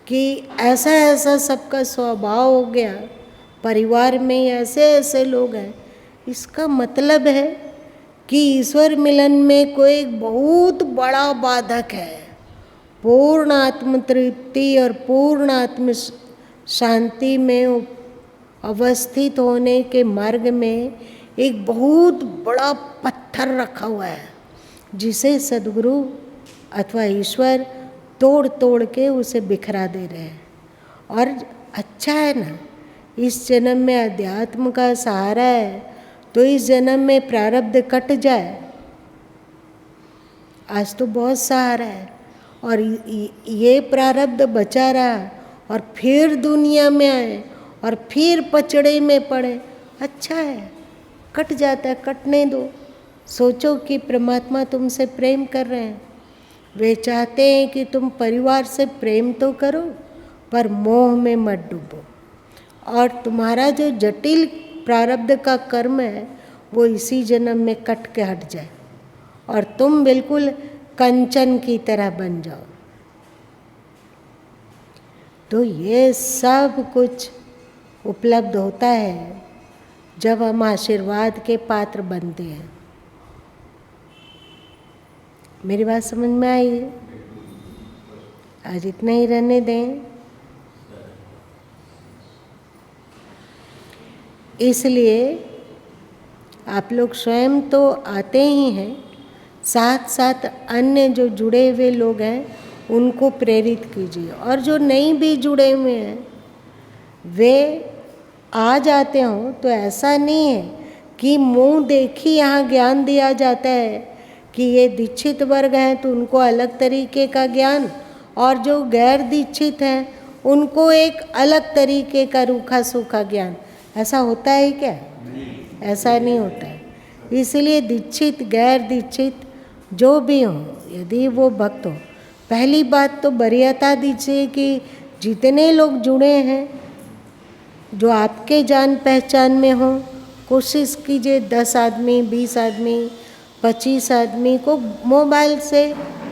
कि ऐसा ऐसा सबका स्वभाव हो गया, परिवार में ऐसे ऐसे लोग हैं, इसका मतलब है कि ईश्वर मिलन में कोई बहुत बड़ा बाधक है। पूर्ण आत्म तृप्ति और पूर्ण आत्म शांति में अवस्थित होने के मार्ग में एक बहुत बड़ा पत्थर रखा हुआ है, जिसे सद्गुरु अथवा ईश्वर तोड़ तोड़ के उसे बिखरा दे रहे हैं। और अच्छा है ना, इस जन्म में अध्यात्म का सहारा है तो इस जन्म में प्रारब्ध कट जाए। आज तो बहुत सहारा है और ये प्रारब्ध बचा रहा और फिर दुनिया में आए और फिर पचड़े में पड़े, अच्छा है, कट जाता है, कटने दो। सोचो कि परमात्मा तुमसे प्रेम कर रहे हैं, वे चाहते हैं कि तुम परिवार से प्रेम तो करो पर मोह में मत डूबो, और तुम्हारा जो जटिल प्रारब्ध का कर्म है वो इसी जन्म में कट के हट जाए और तुम बिल्कुल कंचन की तरह बन जाओ। तो ये सब कुछ उपलब्ध होता है जब हम आशीर्वाद के पात्र बनते हैं। मेरी बात समझ में आई है? आज इतना ही रहने दें। इसलिए आप लोग स्वयं तो आते ही हैं, साथ साथ अन्य जो जुड़े हुए लोग हैं उनको प्रेरित कीजिए, और जो नहीं भी जुड़े हुए हैं वे आ जाते हों तो ऐसा नहीं है कि मुंह देखी यहाँ ज्ञान दिया जाता है कि ये दीक्षित वर्ग हैं तो उनको अलग तरीके का ज्ञान, और जो गैर दीक्षित हैं उनको एक अलग तरीके का रूखा सूखा ज्ञान। ऐसा होता है क्या? ऐसा नहीं होता है। इसलिए दीक्षित गैर दीक्षित जो भी हो, यदि वो भक्त हो, पहली बात तो वरीयता दीजिए कि जितने लोग जुड़े हैं जो आपके जान पहचान में हो, कोशिश कीजिए 10 आदमी 20 आदमी 25 आदमी को मोबाइल से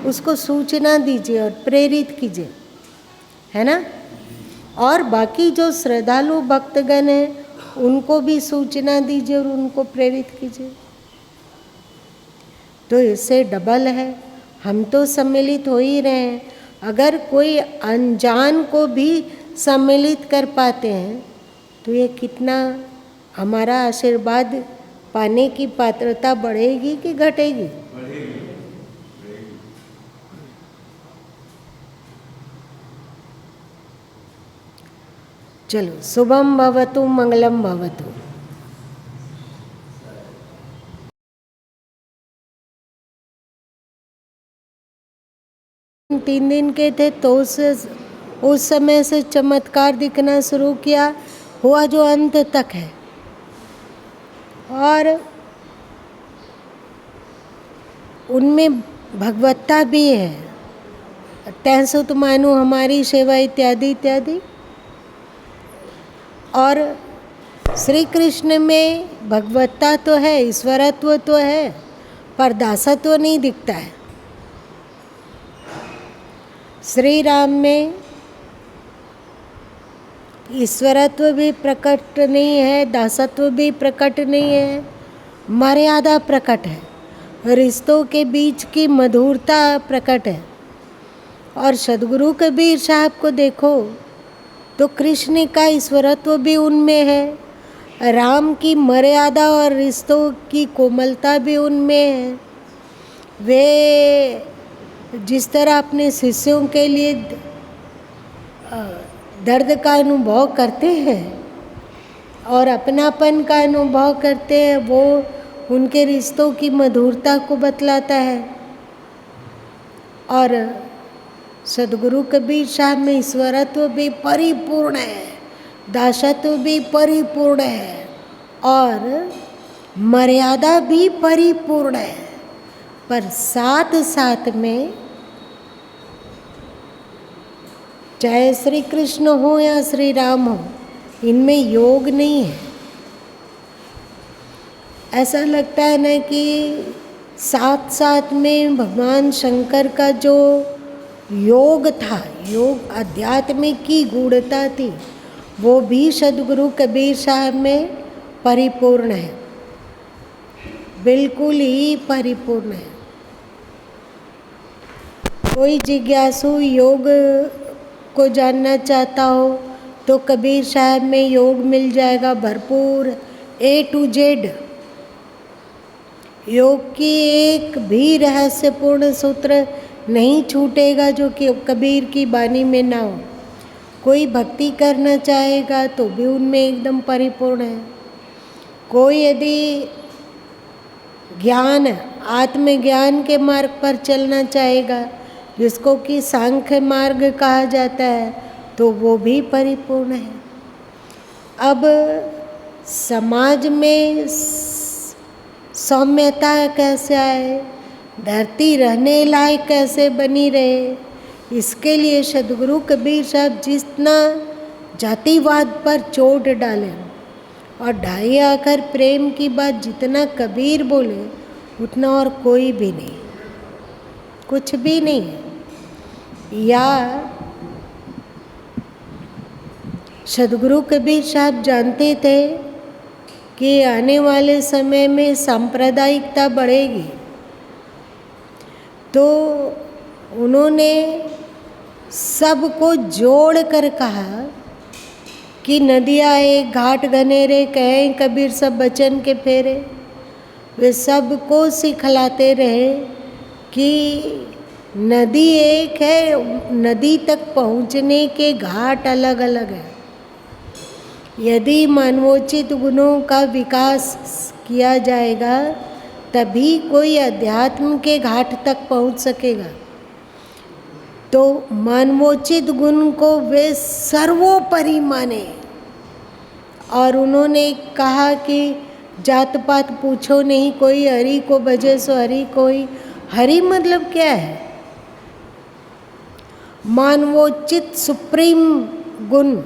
उसको सूचना दीजिए और प्रेरित कीजिए, है ना। और बाकी जो श्रद्धालु भक्तगण हैं उनको भी सूचना दीजिए और उनको प्रेरित कीजिए। तो इससे डबल है, हम तो सम्मिलित हो ही रहे हैं। अगर कोई अनजान को भी सम्मिलित कर पाते हैं तो ये कितना हमारा आशीर्वाद पाने की पात्रता बढ़ेगी कि घटेगी? चलो, शुभम भवतु मंगलम भवतु। तीन दिन के थे तो उस समय से चमत्कार दिखना शुरू किया, हुआ जो अंत तक है। और उनमें भगवत्ता भी है, तैसो तो मानो हमारी सेवा इत्यादि इत्यादि। और श्री कृष्ण में भगवत्ता तो है, ईश्वरत्व तो है, पर दासत्व नहीं दिखता है। श्री राम में ईश्वरत्व भी प्रकट नहीं है, दासत्व भी प्रकट नहीं है, मर्यादा प्रकट है, रिश्तों के बीच की मधुरता प्रकट है। और सद्गुरु कबीर साहब को देखो तो कृष्ण का ईश्वरत्व भी उनमें है, राम की मर्यादा और रिश्तों की कोमलता भी उनमें है। वे जिस तरह अपने शिष्यों के लिए दर्द का अनुभव करते हैं और अपनापन का अनुभव करते हैं, वो उनके रिश्तों की मधुरता को बतलाता है। और सद्गुरु कबीर साहब में ईश्वरत्व भी परिपूर्ण है, दासत्व भी परिपूर्ण है और मर्यादा भी परिपूर्ण है, पर साथ साथ में चाहे श्री कृष्ण हो या श्री राम हो, इनमें योग नहीं है। ऐसा लगता है ना कि साथ साथ में भगवान शंकर का जो योग था, योग आध्यात्मिक की गूढ़ता थी, वो भी सद्गुरु कबीर साहब में परिपूर्ण है, बिल्कुल ही परिपूर्ण है। कोई जिज्ञासु योग को जानना चाहता हो तो कबीर साहब में योग मिल जाएगा भरपूर, A to Z। योग की एक भी रहस्यपूर्ण सूत्र नहीं छूटेगा जो कि कबीर की बानी में ना हो। कोई भक्ति करना चाहेगा तो भी उनमें एकदम परिपूर्ण है। कोई यदि ज्ञान, आत्मज्ञान के मार्ग पर चलना चाहेगा, जिसको कि सांख्य मार्ग कहा जाता है, तो वो भी परिपूर्ण है। अब समाज में सौम्यता कैसे आए, धरती रहने लायक कैसे बनी रहे, इसके लिए सद्गुरु कबीर साहब जितना जातिवाद पर चोट डाले और ढाई आकर प्रेम की बात जितना कबीर बोले, उतना और कोई भी नहीं, कुछ भी नहीं है। या सद्गुरु कबीर साहब जानते थे कि आने वाले समय में सांप्रदायिकता बढ़ेगी, तो उन्होंने सबको जोड़ कर कहा कि नदियाँ एक घाट घनेरे, कहें कबीर सब बचन के फेरे। वे सबको सिखलाते रहे कि नदी एक है, नदी तक पहुँचने के घाट अलग अलग है। यदि मानवोचित गुणों का विकास किया जाएगा तभी कोई अध्यात्म के घाट तक पहुँच सकेगा। तो मानवोचित गुण को वे सर्वोपरि माने और उन्होंने कहा कि जात पात पूछो नहीं, कोई हरि को भजे सो हरि कोई। हरि मतलब क्या है? मानवोचित सुप्रीम गुण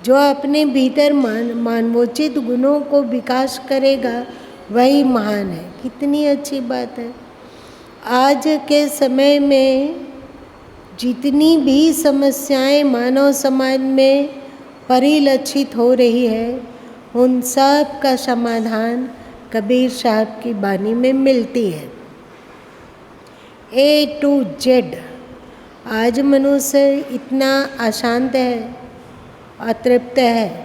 जो अपने भीतर मानवोचित गुणों को विकास करेगा, वही महान है। कितनी अच्छी बात है। आज के समय में जितनी भी समस्याएं मानव समाज में परिलक्षित हो रही है, उन सब का समाधान कबीर साहब की बानी में मिलती है। A to Z। आज मनुष्य इतना अशांत है, अतृप्त है,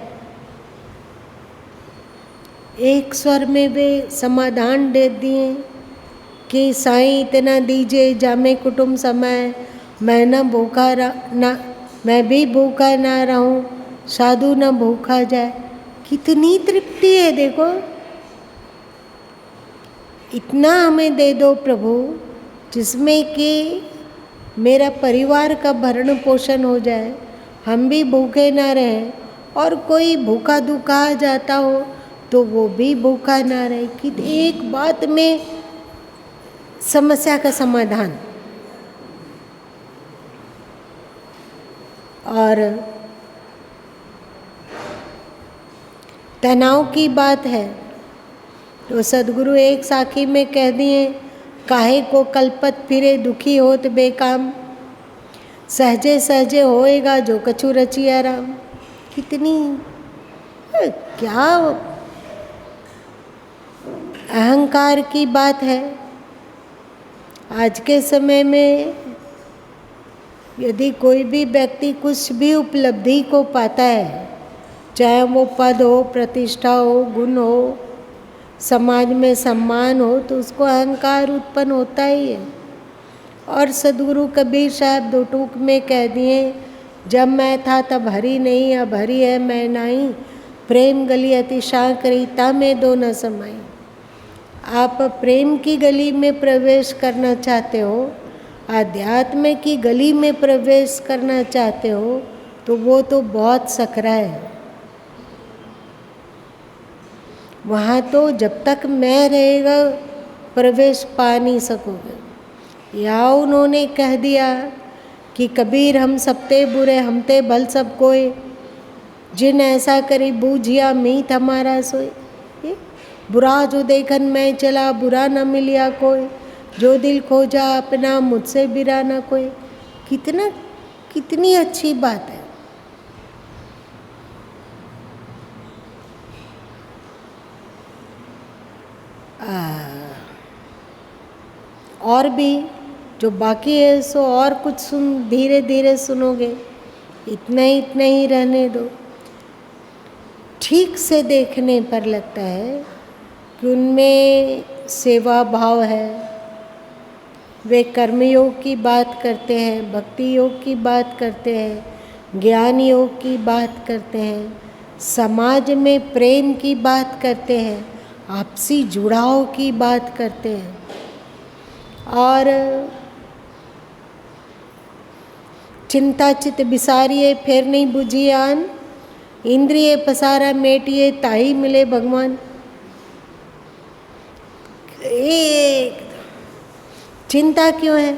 एक स्वर में वे समाधान दे दिए कि साईं इतना दीजिए जामे कुटुंब समय, मैं न भूखा ना, मैं भी भूखा ना रहूं, साधु न भूखा जाए। कितनी तृप्ति है देखो। इतना हमें दे दो प्रभु जिसमें कि मेरा परिवार का भरण पोषण हो जाए, हम भी भूखे ना रहें, और कोई भूखा दुखा जाता हो तो वो भी भूखा ना रहे। कि एक बात में समस्या का समाधान। और तनाव की बात है तो सद्गुरु एक साखी में कह दिए, काहे को कल्पत फिरे दुखी होत बेकाम, सहजे सहजे होएगा जो कछु रचिया राम। कितनी क्या अहंकार की बात है। आज के समय में यदि कोई भी व्यक्ति कुछ भी उपलब्धि को पाता है, चाहे वो पद हो, प्रतिष्ठा हो, गुण हो, समाज में सम्मान हो, तो उसको अहंकार उत्पन्न होता ही है। और सद्गुरु कबीर साहब दो टूक में कह दिए, जब मैं था तब हरि नहीं, अब हरि है मैं नहीं, प्रेम गली अति शांकरी ता में दो न समाई। आप प्रेम की गली में प्रवेश करना चाहते हो, आध्यात्म की गली में प्रवेश करना चाहते हो, तो वो तो बहुत सकरा है। वहाँ तो जब तक मैं रहेगा प्रवेश पा नहीं सकोगे। या उन्होंने कह दिया कि कबीर हम सबते बुरे हमते भल सब कोय, जिन ऐसा करी बूझिया मीत हमारा सोय। ये बुरा जो देखन मैं चला बुरा न मिलिया कोई, जो दिल खोजा अपना मुझसे बिरा न कोई। कितनी अच्छी बात है। और भी जो बाकी है सो और कुछ सुन, धीरे धीरे सुनोगे। इतना ही रहने दो। ठीक से देखने पर लगता है कि उनमें सेवा भाव है। वे कर्मयोग की बात करते हैं, भक्ति योग की बात करते हैं, ज्ञान योग की बात करते हैं, समाज में प्रेम की बात करते हैं, आपसी जुड़ाव की बात करते हैं। और चिंता चित बिसारिए फिर नहीं बुझिए आन, इंद्रिय पसारा मेटिए ताही मिले भगवान। एक चिंता क्यों है?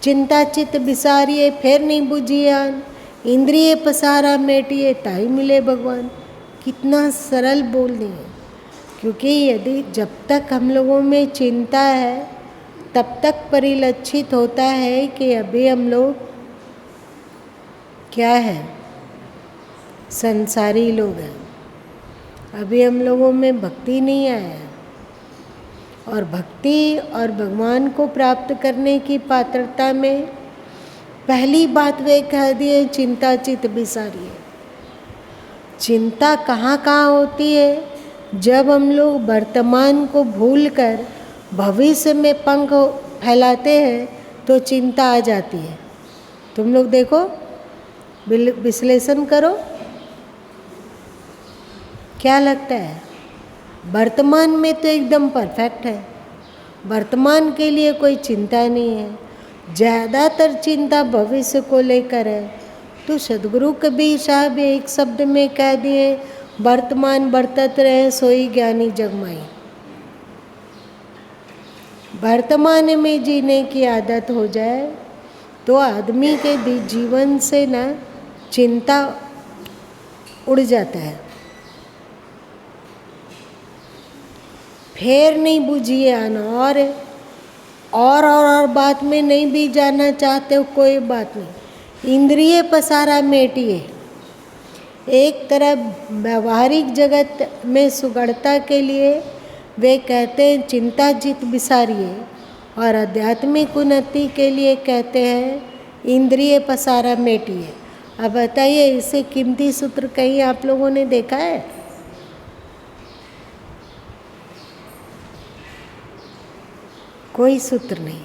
चिंता चित बिसारिए फिर नहीं बुझिए आन, इंद्रिय पसारा मेटिए ताही मिले भगवान। कितना सरल बोल दिए। क्योंकि यदि जब तक हम लोगों में चिंता है तब तक परिलक्षित होता है कि अभी हम लोग क्या है, संसारी लोग हैं। अभी हम लोगों में भक्ति नहीं आया है। और भक्ति और भगवान को प्राप्त करने की पात्रता में पहली बात वे कह दिए, चिंता चित बिसारिए। चिंता कहाँ कहाँ होती है? जब हम लोग वर्तमान को भूलकर भविष्य में पंख फैलाते हैं तो चिंता आ जाती है। तुम लोग देखो, विश्लेषण करो, क्या लगता है? वर्तमान में तो एकदम परफेक्ट है, वर्तमान के लिए कोई चिंता नहीं है। ज़्यादातर चिंता भविष्य को लेकर है। तो सदगुरु कबीर साहब एक शब्द में कह दिए, वर्तमान बरतत रहे सोई ज्ञानी जगमाई। वर्तमान में जीने की आदत हो जाए तो आदमी के जीवन से ना चिंता उड़ जाता है। फिर नहीं बुझिए आना। और बात में नहीं भी जाना चाहते हो, कोई बात नहीं। इंद्रिय पसारा मेटिए। एक तरफ व्यवहारिक जगत में सुगढ़ता के लिए वे कहते हैं चिंता चित बिसारिए, और आध्यात्मिक उन्नति के लिए कहते हैं इंद्रिय पसारा मेटिए। अब बताइए, इससे कीमती सूत्र कहीं आप लोगों ने देखा है? कोई सूत्र नहीं।